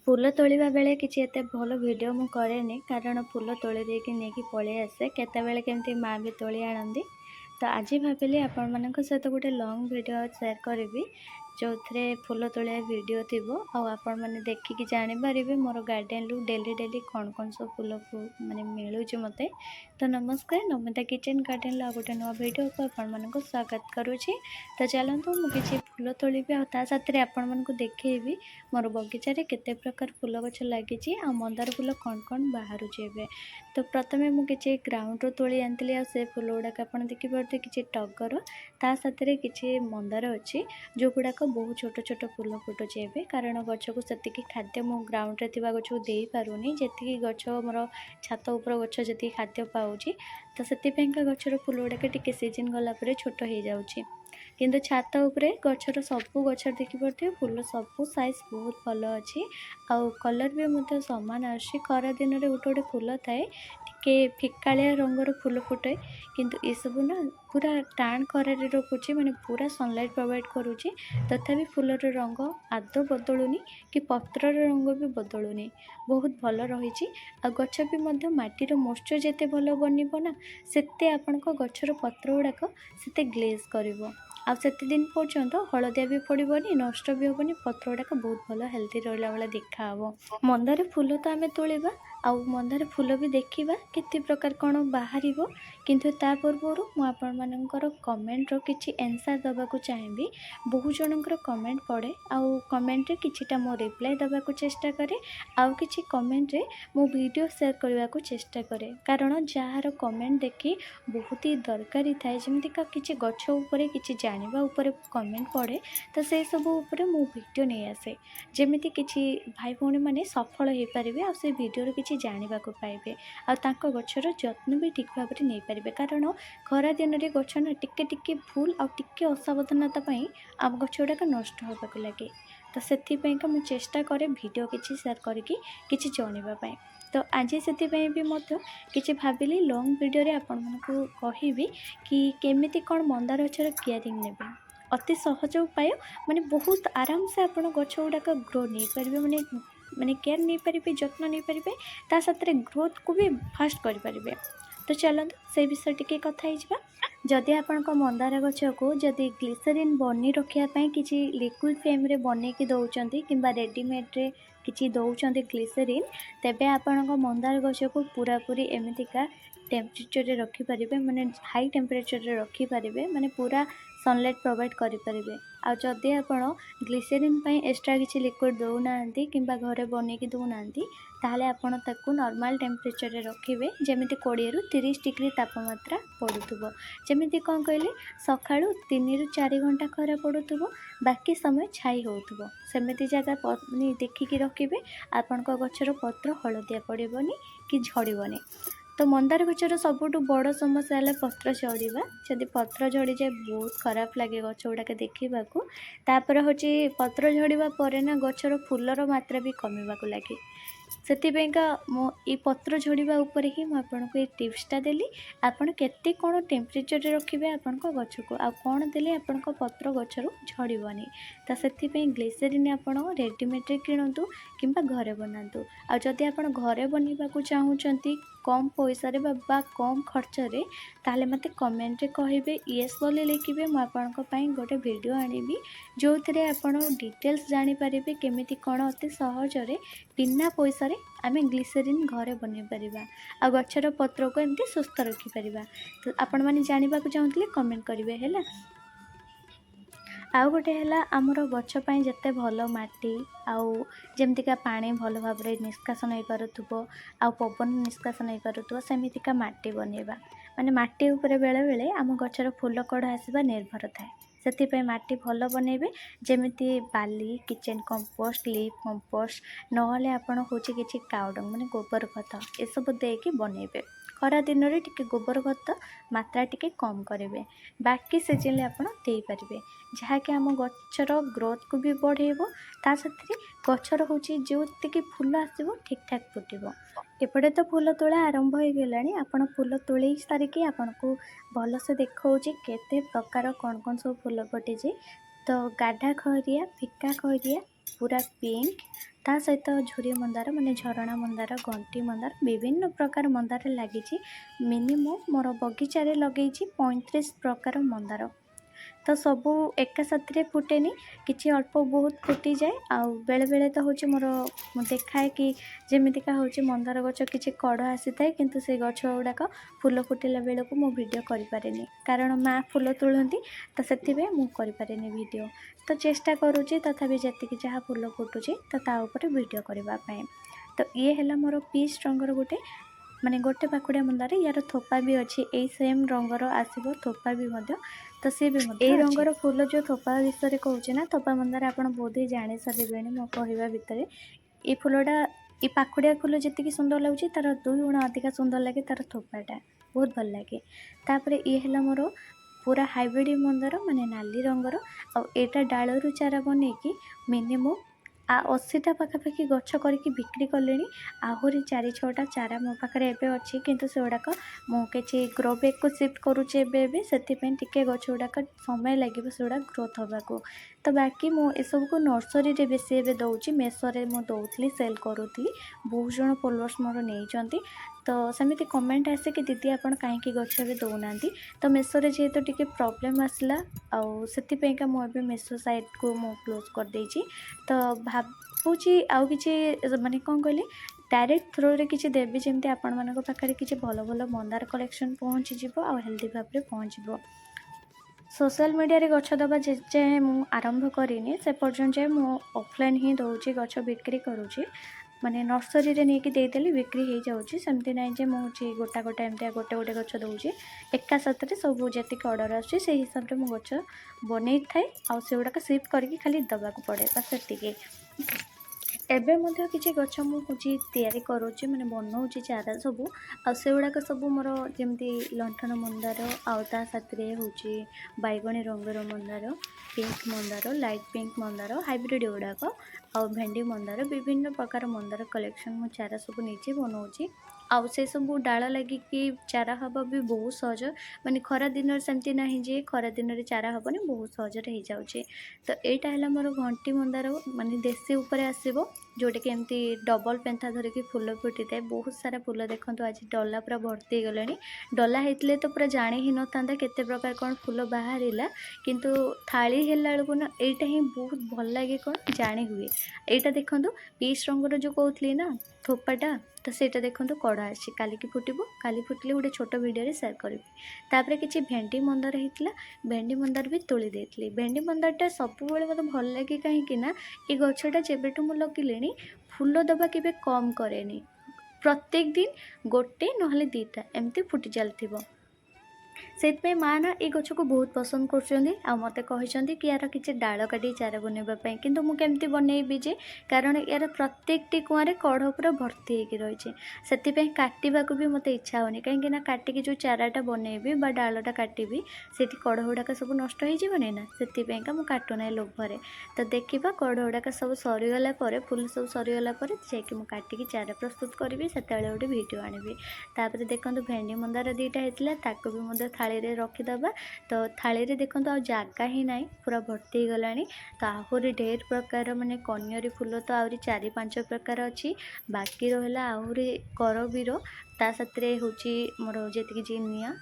फूल तोलिबा बेले किछि एते भल वीडियो मु करेनी कारण फूल तोली देकी नेकी पळे आसे केतेबेले केमती माँ भी तोली आनंदी। तो आज भाविली आपण मानक सहित गोटे लॉन्ग वीडियो शेयर करी जो थे फूल तोलिया वीडियो थी आपण मैंने देखिकी जानीपारे मोर गार्डन रु डेली डेली कौन कौन सब फूल माने मिलूँ मत। तो नमस्कार, नमिता किचन गार्डन गोटे नुआ वीडियो को आपण मानक स्वागत करुँची। तो चलतु मुझे फूल तोली साथ आपण मानक देखी मोर बगीचारे केते प्रकार फूल गछ लगी आ मंदार फूल कौन कौन बाहर। तो प्रथमे मुझे ग्राउंड रू तोली आनी आ से फूल गुड़ाक आप देखिपे कि टगर ता साथ किसी मंदार अच्छी जो गुड़ाक बहुत छोट छोट फूल फुटुचे एवं कारण गछ को से खाद्य मो ग्राउंड रे थिबा गछ को दे पारुनी जी गछ मोर छात उपर गछ जी खाद्य पाऊँच। तो से गचर फूल गुड़ाक टी सीजन गलापर छोट हो जाऊँगी किंतु छात उपरे गचर सबू गच देखिपे फूल सबू साइज बहुत भल अच्छी आउ कलर भी मतलब सामान आसी खरा दिन में गोटे गोटे फूल थाए टिके फिकालिया रंगर फूल फुटे किंतु ये सब ना पूरा टाण खरारे रखुची माने पूरा सनलाइट प्रोवाइड करुची तथापि फूलर रंग आदौ बदलुनी कि पत्रर रंग भी बदलुनी बहुत भल रही। आ गछ भी मध्य माटीर मॉइस्चर जेते भल बनइबो ना सेते आपनको गछर पत्र गुड़ाक सेते ग्लेज करिवो आ सेते दिन पर्यंत हलदिया भी पड़ोनी नष्ट भी हेनी पत्र गुड़ाक बहुत भल हेल्थी रहा भाला देखा मंदार फूल तो आम तोलिबा आउ मंदार फूल भी देखा केते प्रकार कौन बाहर किंतु ता पूर्व मुझे कमेंट रो किछि आंसर दबाकू चाहिए। बहु जनकर कमेंट पढ़े आउ कमेंट रे किछिटा मो रिप्लाई दबाकू चेष्टा करे आउ किछि कमेंट रे मो वीडियो शेयर करने को चेष्टा करे कारण जार कमेंट देखी बहुत ही दरकारी थाए जमीका किछि गछ उपरे किछि जानिबा उपरे कमेंट पढ़े तो से सब उपरे मो वीडियो नहीं आसे जमीती किछि भाई भौणी माने सफल हो पारे आ से वीडियो किछि जानिबा को पाइबे आ तांको गछर जत्न भी ठीक भाव नहीं पारे कारण खरा दिन में गछ ना टिके टिके फूल आ टिके असावधानता आम गछ गुड़ाक नष्ट होगा लगे। तो से मुझे चेष्टा करे वीडियो किछि शेयर करके किछि जानिबा। तो आज से किसी भाविली लॉन्ग वीडियो रे आपण मानकु कहिबी कि केमिति कौन मंदार गछर केयरिंग नेबे अति सहज उपाय माने बहुत आराम से आपण गछ गुड़ाक ग्रो नहीं पारे माने माने केयर नहीं पारे जत्न नहीं पारे ता साथ ग्रोथ को भी फास्ट कर पारे। तो चलते से विषय टिके कथा ही जदि आपण मंदार गछ को जदि ग्लिसरीन बनी रखापी किसी लिक्विड फ्रेम रे बनईकी दौरान कि रेडीमेड रे किसी दौरान ग्लिसरीन तेबे आपण मंदार गछ को पूरा पूरी एमतीका टेम्परेचर रे रखिपारे माने हाई टेम्परेचर रे रखिपारे माने पूरा सनलाइट प्रोवाइड करें। आ जदि आपण ग्लिसरीन एक्सट्रा किसी लिक्विड दौना कि घरे बनईकी दौना ताहले आपण ताकू नॉर्मल टेम्परेचर रे रखिबे जेमिति 20 रु 30 डिग्री तापमात्रा पड़ुथुबो जेमिति कौन कहले सकाळु 3 रु 4 घंटा खरा पड़ुथुबो बाकी समय छाई होउथुबो सेमिति जगह देखिकी रखिबे आपणको गछर पत्र हलदिया पड़िबोनी कि झड़िबोनी। तो मंदार गछर सबुठ बड़ समस्या है पत्र झड़वा जदि पत्र झड़ी जाए बहुत खराब लगे गछ गुड़ाक देखा तापर हूँ पत्र झड़वा पर ना गछर फूलर मात्रा भी कमिबाक लगे से मो ये पत्र झड़वा उपर ही मुझे टिप्सटा देली आपण केते कौन टेम्परेचर रे रखिबे आपण गछ को आ कौन देले आपण पत्र गछरू झड़बनी। तो से ग्लिसरीन आपण रेडीमेड रे किणतु किंबा घरे बनातु आ जदि आपण घरे बनइबाकू चाहूचंती कम पैसा रे बा कम खर्च रे ताले मते कमेंट रे कहिबे यस बोली लिखिबे मु आपनको पई गोटे वीडियो आनिबी जो थरे आपण डिटेल्स जानि परिबे केमिति कोन अति सहज रे बिना पैसा रे आमे ग्लिसरीन घरे बनै परिबा आ गछर पत्र को एमती सुस्थ रखि परिबा। तो आपण माने जानिबा को चाहूतले कमेंट करिवे हैला। आउ गोटे है आमर गछपाई जिते भल माटी आउ जमतीका पानी भल भाव निष्कासन हो पारुथबो आउ पवन निष्कासन हो पारुथबो सेमितिका माटी बनइबा माने माटी उपरे बेले बेले आम गछर फूल कड़ आसवा निर्भर थाए से माटी भल बनइबे जेमिति बाली किचेन कंपोस्ट लीफ कंपोस्ट नहले आपण होची किछि काउडंग माने गोबर खत ए सब देकी बनइबे खरा दिन में टिके गोबर खत मात्रा टिके कम करेंगे बाकी सीजन आप दे पारे जहाँकि आम गचर ग्रोथ को भी बढ़ेब ता साथ गचर हूँ जो फूल आसो ठीक ठाक फुटब। एपटे तो फूल तोड़ा आरंभ हो गला आपड़ फूल तोड़ सारिकी आपन को भलसे देखा केते प्रकार कौन कौन सब फूल फुटे तो गाढ़ा खहरिया फिका खहरिया पूरा पिंक ता सहित झुरी मंदार माने झरणा मंदार घंटी मंदार विभिन्न प्रकार मंदार लगी मिनिमम मोर बगीचारे लगे 35 प्रकार मंदार तो सबू एका साथी फुटेनी किसी अल्प बहुत फुटी जाए आउ बेले बेले तो हूँ मोर देखाए कि जमीका हूँ मंदार गच किसी कड़ आसी थाए किंतु से गछ गुड़ाक फुल फुटिला बेलू मु वीडियो करें कारण माँ फुल तुलती तो से मुझे वीडियो तो चेष्टा करुँची तथापि जी जहाँ फुल फुटुची तो ताऊपर वीडियो करने तो ये है मोर पीच रंगर गोटे माने गोटे पाखुड़िया मंदार यार थोपा भी अच्छी यही सेम रंगर आसो थोपा भी तो सी भी यही रंगर फूल जो थोपा विषय कहूँ ना थोपा मंदार आप बहुत ही जाणी सारे मो कहवा भितर ये फूलटा ये पाखुड़िया फूल जी सुंदर लगे तार 2 गुण अधिक सुंदर लगे तार थोपाटा बहुत भल लगे तापर ये है मोर पूरा हाइब्रिड मंदार माने नाली रंगर आटा डालू चारा बनईकि मिनिमम 80टा पाखापाखि गछ करके बिक्री कले आहरी 4-6टा चारा मो पाखे एवं अच्छी किंतु से गुड़ाक मुझे ग्रो बैग को शिफ्ट करुचे से टिके गछ गुड़ाक समय लगे से गुड़ा ग्रोथ होगा तो बाकी मुझे को नर्सरी रे बेसी एवं दौची मेसोरे मुझे सेल करूली बहुत जन फॉलोअर्स मोर नहीं तो सेमती कमेंट आसे कि दीदी आप कहीं गछ भी दौना तो मेसोरे जेहेतु टी प्रॉब्लम आसला आउे मुझे मेसो साइट को मु क्लोज कर देची तो भावुची आउ कि माने कौन कहली डायरेक्ट थ्रो रे किसी देवी जमी आपण मान पाखे किसी भल भल मंदार कलेक्शन पहुँची जीव आ हेल्दी भाव में पहुँचब सोशल मीडिया रे गछ दबा जे मु आरंभ करिनी से पर्यंत जे मु ऑफलाइन ही दौची गछ बिक्री करुँची माने नर्सरी रे नहीं देदेली बिक्री हो जाऊँगी सेमती ना जे मुझे गोटा गोटा एमती गोटे गोटे गछ दूसरी एका साथ सब जी ऑर्डर आसुँच से हिसाब से मु गछ बनई थाए आउ से गुड़ाक सिफ्ट करके खाली दबाक पड़े बस से एबे मध्य किसी गछ मुझे तैयारी करुँची माने बनाऊँगी चारा सब से गुड़ाक सब मोर जमी लंठन मंदार आउ ता साथी हूँ बैगणी रंगर मंदार पिंक मंदार लाइट पिंक मंदार हाइब्रिड गुड़ाक आउ भेंडी मंदार विभिन्न प्रकार मंदार कलेक्शन मु चारा सब निजे बनाऊँगी आउ से सब डाल लगे कि चारा हवा भी बहुत सहज माने खरा दिन सेमती ना जे खरा दिन में चारा हबनी बहुत सहज हो जाऊँगी तो यहाँ है मोर घंटी मंदार माने देसी उपरे आसो जोटा कि एमती डबल पेंथा धरिकी फुल फुटी थाए बहुत सारा फुल देखो आज डला पूरा भर्ती गले डला होते तो पूरा जाणी ही न था केते प्रकार कौन फुल बाहर किंतु थाली है बेलू ना यहाँ ही बहुत भल लगे कौन जाणी हुए यहाँ देखो पीच रंगर जो कहती ना थोपाटा तो सेटा देखो कड़ा आसी काली फुटब काली फुटिले गोटे छोट वीडियो सेयार करी तापर किसी भेंडी मंदार होता भेंडी मंदार भी तोली देती भेंडी मंदारटा सब मतलब भल लगे कहीं ये गछटा जेबेठू मु लगिले फूल दबा के कम करे प्रत्येक दिन गोटे नहले 2टा एमती फुटी चलती से माँ ना ये गछ को बहुत पसंद कर मत कहते कि यार किसी डाल काटी चारा बनवाई किंतु मुझे बनईबी जे कारण यार प्रत्येक टी कुआं कढ़ पूरा भर्ती होगी रही से काटा भी मत इच्छा होनी कहीं काटिकी जो चाराटा बनईबी डालटा काटबी से कढ़ गुड़ाक सब नष्ट होनी ना से मुझे लोभरे तो देखा कढ़ गुड़ाक सब सरीगला फुल सब सरीगला जाकि काटिकी चारा प्रस्तुत करी से गोटे वीडियो आनबी तापर देखो भेंडी मंदार 2टा होता भी थाली रे रखीदबा तो थाली रे देखो आ जगह ही ना पूरा भर्ती गला तो आहरी ढेर प्रकार माने कन्यारी फूल तो आहरी 4-5 प्रकार अच्छी बाकी रहा आहरी करबीर ता साथरे हूँ मोर जी जिनिया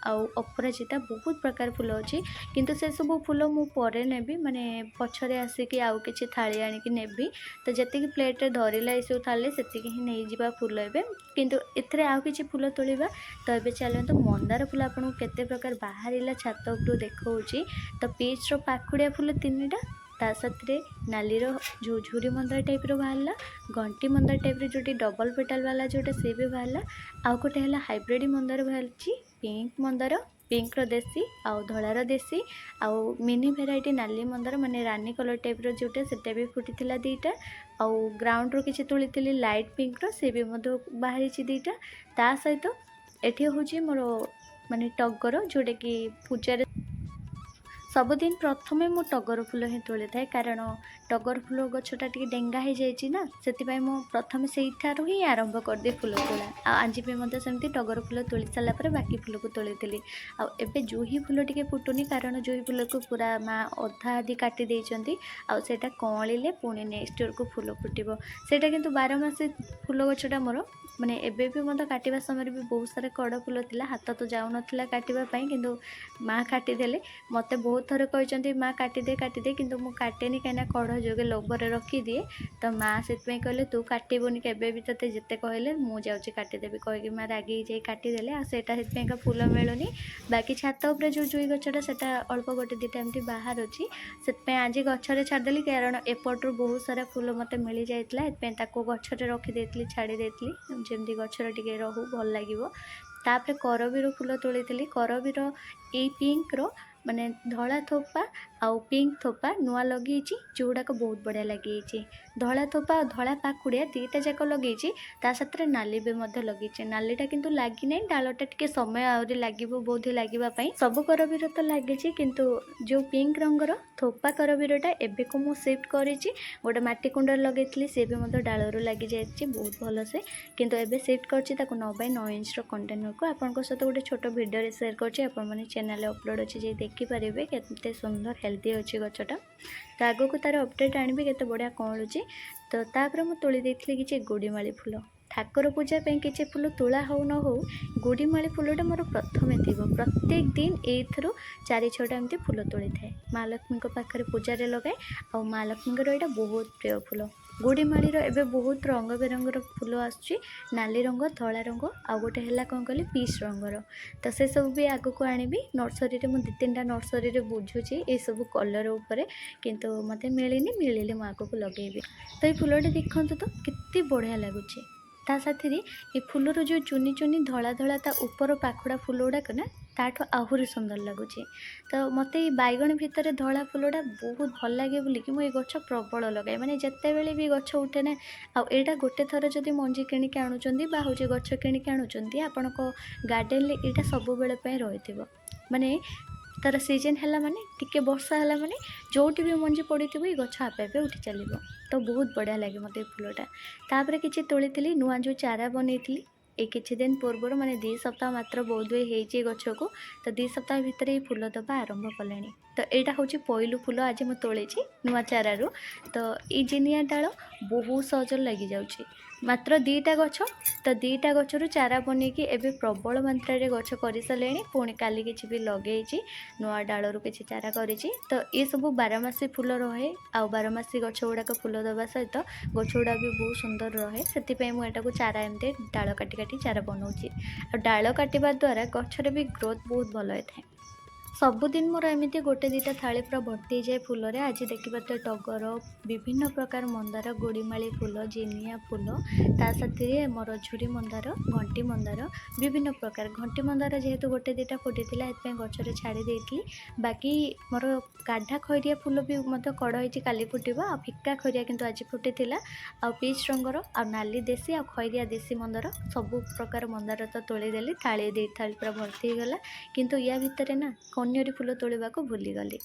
आउ अपराजिता बहुत प्रकार फूल अच्छी किंतु से सब फूल मु परे नेबी माने पछरे आसिकी आउ किछि थाली आनिकी नेबी तो जति प्लेट धरला ये सब थाली से ही नहीं जावा फूल एबे किंतु एथरे आउ किछि फूल तोलिबा तो एबे चलतो मंदार फूल आपन केते प्रकार बाहरिला छात उपरु देखौची तो पीच रो पाखुड़िया फूल 3टा ता साथरे नाली जो झुरी मंदार टाइप रो बाहरला घंटी मंदार टाइप रो जोटी डबल पेटल वाला जोटा से भी बाहरला आउ गोटे है हाइब्रिड मंदार बाहरची पिंक मंदार पिंक रो देसी आउ धଳାର देसी आउ मिनी भेराइटी नाली मंदार माने रानी कलर टाइप रो जोटे सेटा भी फुटीथिला 2टा आउ ग्राउंड रो किछि तोलिथिली लाइट पिंक रो से भी मधु बाहरिछि 2टा ता सहित एठी होची मोर माने टगर जोटे कि पूजा ସବୁଦିନ ପ୍ରଥମେ ମୁଁ ଟଗର ଫୁଲ ହିଁ ତୋଳିଥାଏ, କାରଣ ଟଗର ଫୁଲ ଗଛଟା ଟିକେ ଡେଙ୍ଗା ହେଇଯାଇଛି ନା, ସେଥିପାଇଁ ମୁଁ ପ୍ରଥମେ ସେଇଠାରୁ ହିଁ ଆରମ୍ଭ କରିଦିଏ ଫୁଲ ତୋଳା। ଆଉ ଆଜି ବି ମଧ୍ୟ ସେମିତି ଟଗର ଫୁଲ ତୋଳି ସାରିଲା ପରେ ବାକି ଫୁଲକୁ ତୋଳିଥିଲି। ଆଉ ଏବେ ଜୁହି ଫୁଲ ଟିକେ ଫୁଟୁନି, କାରଣ ଜୁହି ଫୁଲକୁ ପୁରା ମା ଅଧା ଆଧି କାଟି ଦେଇଛନ୍ତି। ଆଉ ସେଇଟା କଅଁଳିଲେ ପୁଣି ନେକ୍ସଟ ଇୟରକୁ ଫୁଲ ଫୁଟିବ। ସେଇଟା କିନ୍ତୁ 12 ମାସ ଫୁଲ ଗଛଟା ମୋର, ମାନେ ଏବେ ବି ମଧ୍ୟ କାଟିବା ସମୟରେ ବି ବହୁତ ସାରା କଡ଼ ଫୁଲ ଥିଲା, ହାତ ତ ଯାଉନଥିଲା କାଟିବା ପାଇଁ, କିନ୍ତୁ ମା କାଟିଦେଲେ। ମୋତେ ବହୁତ ଥର କହିଛନ୍ତି ମା କାଟିଦେ, କିନ୍ତୁ ମୁଁ କାଟେନି, କାହିଁକିନା କଢ଼ ଯୋଗେ ଲୋଭରେ ରଖିଦିଏ। ତ ମା ସେଥିପାଇଁ କହିଲେ ତୁ କାଟିବୁନି କେବେ ବି, ତୋତେ ଯେତେ କହିଲେ ମୁଁ ଯାଉଛି କାଟିଦେବି କହିକି ମା ରାଗିକି ଯାଇ କାଟିଦେଲେ। ଆଉ ସେଇଟା ସେଥିପାଇଁକା ଫୁଲ ମିଳୁନି। ବାକି ଛାତ ଉପରେ ଯେଉଁ ଜୁଇ ଗଛଟା ସେଇଟା ଅଳ୍ପ ଗୋଟେ ଦୁଇଟା ଏମିତି ବାହାରୁଛି, ସେଥିପାଇଁ ଆଜି ଗଛରେ ଛାଡ଼ିଦେଲି, କାରଣ ଏପଟରୁ ବହୁତ ସାରା ଫୁଲ ମୋତେ ମିଳିଯାଇଥିଲା। ସେଥିପାଇଁ ତାକୁ ଗଛରେ ରଖିଦେଇଥିଲି, ଛାଡ଼ି ଦେଇଥିଲି, ଯେମିତି ଗଛରେ ଟିକେ ରହୁ, ଭଲ ଲାଗିବ। ତାପରେ କରବୀର ଫୁଲ ତୋଳିଥିଲି। କରବୀର ଏଇ ପିଙ୍କର ମାନେ ଧଳା ଥୋପା ଆଉ ପିଙ୍କ ଥୋପା ନୂଆ ଲଗେଇଛି, ଯେଉଁଗୁଡ଼ାକ ବହୁତ ବଢ଼ିଆ ଲାଗିଯାଇଛି। ଧଳା ଥୋପା ଆଉ ଧଳା ପାକୁଡ଼ିଆ ଦୁଇଟା ଯାକ ଲଗେଇଛି, ତା ସାଥିରେ ନାଲି ବି ମଧ୍ୟ ଲଗେଇଛି। ନାଲିଟା କିନ୍ତୁ ଲାଗିନାହିଁ, ଡାଳଟା ଟିକେ ସମୟ ଆହୁରି ଲାଗିବ ବୋଧେ ଲାଗିବା ପାଇଁ। ସବୁ କରବୀର ତ ଲାଗିଛି, କିନ୍ତୁ ଯେଉଁ ପିଙ୍କ ରଙ୍ଗର ଥୋପା କରବୀରଟା ଏବେକୁ ମୁଁ ସିଫ୍ଟ କରିଛି। ଗୋଟେ ମାଟି କୁଣ୍ଡରେ ଲଗେଇଥିଲି, ସେ ବି ମଧ୍ୟ ଡାଳରୁ ଲାଗିଯାଇଛି ବହୁତ ଭଲସେ, କିନ୍ତୁ ଏବେ ସିଫ୍ଟ କରିଛି ତାକୁ 9x9 ଇଞ୍ଚର କଣ୍ଟେନରକୁ। ଆପଣଙ୍କ ସହିତ ଗୋଟେ ଛୋଟ ଭିଡ଼ିଓରେ ସେୟାର କରୁଛି, ଆପଣମାନେ ଚ୍ୟାନେଲରେ ଅପଲୋଡ଼ ଅଛି, ଯାଇ ଦେଖିପାରିବେ କେତେ ସୁନ୍ଦର ହେଲ୍ଦି ଅଛି ଗଛଟା। ତ ଆଗକୁ ତାର ଅପଡ଼େଟ୍ ଆଣିବି କେତେ ବଢ଼ିଆ କଅଁଳୁଛି। ତ ତାପରେ ମୁଁ ତୋଳି ଦେଇଥିଲି କିଛି ଗୋଡ଼ିମାଳି ଫୁଲ। ଠାକୁର ପୂଜା ପାଇଁ କିଛି ଫୁଲ ତୋଳା ହଉ ନ ହଉ, ଗୋଡ଼ିମାଳି ଫୁଲଟା ମୋର ପ୍ରଥମେ ଥିବ। ପ୍ରତ୍ୟେକ ଦିନ ଏଇଥିରୁ 4-6ଟା ଏମିତି ଫୁଲ ତୋଳିଥାଏ। ମା ଲକ୍ଷ୍ମୀଙ୍କ ପାଖରେ ପୂଜାରେ ଲଗାଏ, ଆଉ ମା ଲକ୍ଷ୍ମୀଙ୍କର ଏଇଟା ବହୁତ ପ୍ରିୟ ଫୁଲ। ଗୋଡ଼ିମାଳିର ଏବେ ବହୁତ ରଙ୍ଗ ବେରଙ୍ଗର ଫୁଲ ଆସୁଛି, ନାଲି ରଙ୍ଗ, ଧଳା ରଙ୍ଗ, ଆଉ ଗୋଟେ ହେଲା କ'ଣ କହିଲେ ପିଚ୍ ରଙ୍ଗର। ତ ସେସବୁ ବି ଆଗକୁ ଆଣିବି। ନର୍ସରୀରେ ମୁଁ 2-3ଟା ନର୍ସରୀରେ ବୁଝୁଛି ଏସବୁ କଲର୍ ଉପରେ, କିନ୍ତୁ ମୋତେ ମିଳିନି, ମିଳିଲେ ମୁଁ ଆଗକୁ ଲଗେଇବି। ତ ଏଇ ଫୁଲଟା ଦେଖନ୍ତୁ ତ କେତେ ବଢ଼ିଆ ଲାଗୁଛି। ତା ସାଥିରେ ଏ ଫୁଲର ଯେଉଁ ଚୁନି ଚୁନି ଧଳା ଧଳା ତା ଉପର ପାଖୁଡ଼ା ଫୁଲ ଗୁଡ଼ାକ ନା, ତାଠୁ ଆହୁରି ସୁନ୍ଦର ଲାଗୁଛି। ତ ମୋତେ ଏଇ ବାଇଗଣ ଭିତରେ ଧଳା ଫୁଲଟା ବହୁତ ଭଲ ଲାଗେ ବୋଲିକି ମୁଁ ଏ ଗଛ ପ୍ରବଳ ଲଗାଏ। ମାନେ ଯେତେବେଳେ ବି ଗଛ ଉଠେ ନା, ଆଉ ଏଇଟା ଗୋଟେ ଥର ଯଦି ମଞ୍ଜି କିଣିକି ଆଣୁଛନ୍ତି ବା ହେଉଛି ଗଛ କିଣିକି ଆଣୁଛନ୍ତି, ଆପଣଙ୍କ ଗାର୍ଡ଼େନରେ ଏଇଟା ସବୁବେଳେ ପାଇଁ ରହିଥିବ। ମାନେ ତାର ସିଜନ୍ ହେଲା ମାନେ, ଟିକେ ବର୍ଷା ହେଲା ମାନେ, ଯେଉଁଠି ବି ମଞ୍ଜି ପଡ଼ିଥିବ ଏ ଗଛ ଆପେ ଆପେ ଉଠି ଚାଲିବ। ତ ବହୁତ ବଢ଼ିଆ ଲାଗେ ମୋତେ ଏ ଫୁଲଟା। ତାପରେ କିଛି ତୋଳିଥିଲି, ନୂଆ ଯେଉଁ ଚାରା ବନେଇଥିଲି ଏଇ କିଛି ଦିନ ପୂର୍ବରୁ, ମାନେ 2 ସପ୍ତାହ ମାତ୍ର ବୋଧହୁଏ ହେଇଛି ଏ ଗଛକୁ। ତ 2 ସପ୍ତାହ ଭିତରେ ଏଇ ଫୁଲ ଦେବା ଆରମ୍ଭ କଲାଣି। ତ ଏଇଟା ହେଉଛି ପଇଲୁ ଫୁଲ, ଆଜି ମୁଁ ତୋଳିଛି ନୂଆ ଚାରାରୁ। ତ ଏଇ ଜିନିଆ ଡାଳ ବହୁତ ସହଜରେ ଲାଗିଯାଉଛି। ମାତ୍ର 2ଟା ଗଛ, ତ 2ଟା ଗଛରୁ ଚାରା ବନେଇକି ଏବେ ପ୍ରବଳ ମାତ୍ରାରେ ଗଛ କରିସାରିଲେଣି। ପୁଣି କାଲି କିଛି ବି ଲଗେଇଛି, ନୂଆ ଡାଳରୁ କିଛି ଚାରା କରିଛି। ତ ଏସବୁ 12 ମାସି ଫୁଲ ରହେ, ଆଉ 12 ମାସି ଗଛ ଗୁଡ଼ାକ ଫୁଲ ଦେବା ସହିତ ଗଛ ଗୁଡ଼ା ବି ବହୁତ ସୁନ୍ଦର ରହେ। ସେଥିପାଇଁ ମୁଁ ଏଟାକୁ ଚାରା ଏମିତି ଡାଳ କାଟି କାଟି ଚାରା ବନାଉଛି। ଆଉ ଡାଳ କାଟିବା ଦ୍ୱାରା ଗଛରେ ବି ଗ୍ରୋଥ୍ ବହୁତ ଭଲ ହୋଇଥାଏ। ସବୁଦିନ ମୋର ଏମିତି 1-2ଟା ଥାଳି ପୁରା ଭର୍ତ୍ତି ହେଇଯାଏ ଫୁଲରେ। ଆଜି ଦେଖିପାରୁଥିବେ ଟଗର, ବିଭିନ୍ନ ପ୍ରକାର ମନ୍ଦାର, ଗୋଡ଼ିମାଳି ଫୁଲ, ଜିନିଆ ଫୁଲ, ତା ସାଥିରେ ମୋର ଝୁରି ମନ୍ଦାର, ଘଣ୍ଟି ମନ୍ଦାର, ବିଭିନ୍ନ ପ୍ରକାର। ଘଣ୍ଟି ମନ୍ଦାର ଯେହେତୁ 1-2ଟା ଫୁଟିଥିଲା, ସେଥିପାଇଁ ଗଛରେ ଛାଡ଼ି ଦେଇଥିଲି। ବାକି ମୋର ଗାଢ଼ା ଖଇରିଆ ଫୁଲ ବି ମଧ୍ୟ କଡ଼ ହେଇଛି, କାଲି ଫୁଟିବ। ଆଉ ଫିକା ଖଇରିଆ କିନ୍ତୁ ଆଜି ଫୁଟିଥିଲା। ଆଉ ପିଚ୍ ରଙ୍ଗର, ଆଉ ନାଲି ଦେଶୀ, ଆଉ ଖଇରିଆ ଦେଶୀ ମନ୍ଦାର, ସବୁ ପ୍ରକାର ମନ୍ଦାର ତ ତୋଳିଦେଲି। ଥାଳି 2 ଥାଳି ପୁରା ଭର୍ତ୍ତି ହେଇଗଲା। କିନ୍ତୁ ୟା ଭିତରେ ନା କନିଅରି ଫୁଲ ତୋଳିବାକୁ ଭୁଲିଗଲି।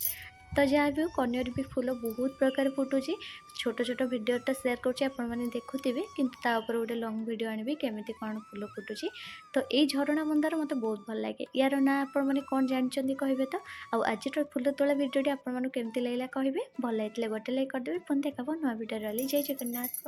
ତ ଯାହା ବି ହଉ, କନିଅରି ବି ଫୁଲ ବହୁତ ପ୍ରକାର ଫୁଟୁଛି। ଛୋଟ ଛୋଟ ଭିଡ଼ିଓଟା ସେୟାର କରୁଛି, ଆପଣମାନେ ଦେଖୁଥିବେ, କିନ୍ତୁ ତା ଉପରେ ଗୋଟେ ଲଙ୍ଗ ଭିଡ଼ିଓ ଆଣିବି କେମିତି କ'ଣ ଫୁଲ ଫୁଟୁଛି। ତ ଏଇ ଝରଣା ମନ୍ଦାର ମୋତେ ବହୁତ ଭଲ ଲାଗେ। ୟାର ନାଁ ଆପଣମାନେ କ'ଣ ଜାଣିଛନ୍ତି କହିବେ ତ। ଆଉ ଆଜିର ଫୁଲ ତୋଳା ଭିଡ଼ିଓଟି ଆପଣମାନଙ୍କୁ କେମିତି ଲାଗିଲା କହିବେ। ଭଲ ଲାଗିଥିଲେ ଗୋଟେ ଲାଇକ୍ କରିଦେବେ। ପୁଣି ଦେଖା ହେବ ନୂଆ ଭିଡ଼ିଓରେ। ଜୟ ଜଗନ୍ନାଥ।